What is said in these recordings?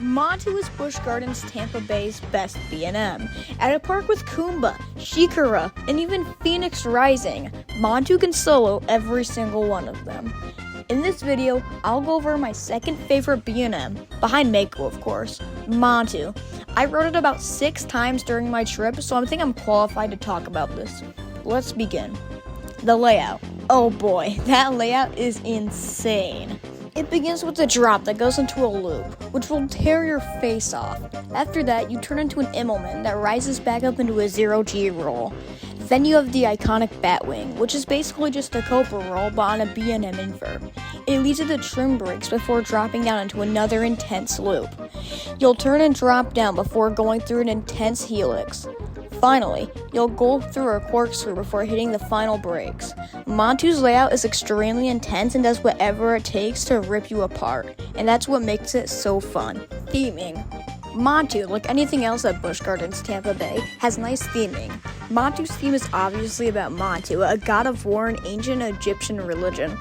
Montu is Busch Gardens Tampa Bay's best B&M. At a park with Kumba, Shikara, and even Phoenix Rising, Montu can solo every single one of them. In this video, I'll go over my second favorite B&M, behind Mako of course, Montu. I rode it about 6 times during my trip, so I think I'm qualified to talk about this. Let's begin. The layout. Oh boy, that layout is insane. It begins with a drop that goes into a loop, which will tear your face off. After that, you turn into an Immelman that rises back up into a 0G roll. Then you have the iconic Batwing, which is basically just a Cobra roll but on a B&M invert. It leads to the trim brakes before dropping down into another intense loop. You'll turn and drop down before going through an intense helix. Finally, you'll go through a corkscrew before hitting the final brakes. Montu's layout is extremely intense and does whatever it takes to rip you apart, and that's what makes it so fun. Theming. Montu, like anything else at Busch Gardens Tampa Bay, has nice theming. Montu's theme is obviously about Montu, a god of war in ancient Egyptian religion.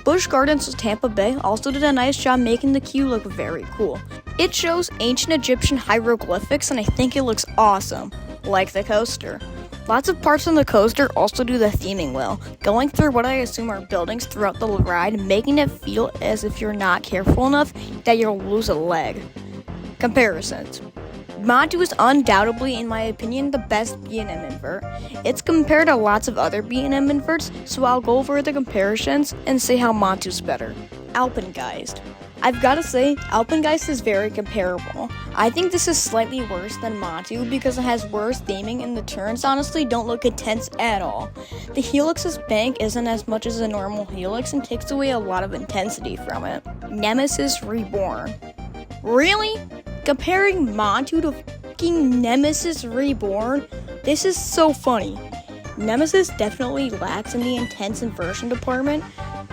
Busch Gardens Tampa Bay also did a nice job making the queue look very cool. It shows ancient Egyptian hieroglyphics and I think it looks awesome. Like the coaster. Lots of parts on the coaster also do the theming well, going through what I assume are buildings throughout the ride, making it feel as if you're not careful enough that you'll lose a leg. Comparisons. Montu is undoubtedly, in my opinion, the best B&M invert. It's compared to lots of other B&M inverts, so I'll go over the comparisons and say how Montu's better. Alpengeist. I've got to say, Alpengeist is very comparable. I think this is slightly worse than Montu because it has worse theming and the turns honestly don't look intense at all. The Helix's bank isn't as much as a normal Helix and takes away a lot of intensity from it. Nemesis Reborn. Really? Comparing Montu to fucking Nemesis Reborn? This is so funny. Nemesis definitely lacks in the intense inversion department,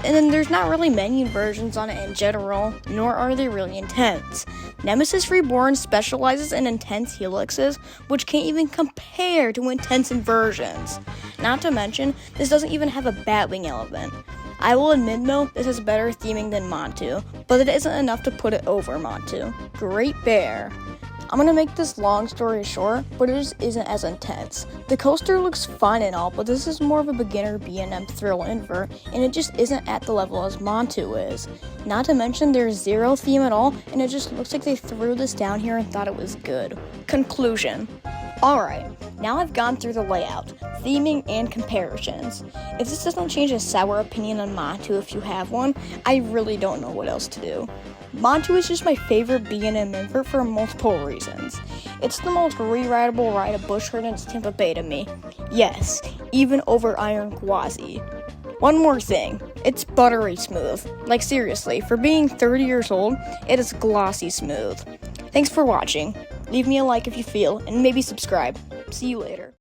and then there's not really many inversions on it in general, nor are they really intense. Nemesis Reborn specializes in intense helixes, which can't even compare to intense inversions. Not to mention, this doesn't even have a Batwing element. I will admit though, this is better theming than Montu, but it isn't enough to put it over Montu. Great Bear. I'm gonna make this long story short, but it just isn't as intense. The coaster looks fun and all, but this is more of a beginner B&M thrill invert, and it just isn't at the level as Montu is. Not to mention there's zero theme at all, and it just looks like they threw this down here and thought it was good. Conclusion. Alright, now I've gone through the layout, theming, and comparisons. If this doesn't change a sour opinion on Montu if you have one, I really don't know what else to do. Montu is just my favorite B&M invert for multiple reasons. It's the most re-rideable ride at Busch Gardens Tampa Bay to me. Yes, even over irongwazi. One more thing, it's buttery smooth. Like seriously, for being 30 years old, it is glossy smooth. Thanks for watching. Leave me a like if you feel, and maybe subscribe. See you later.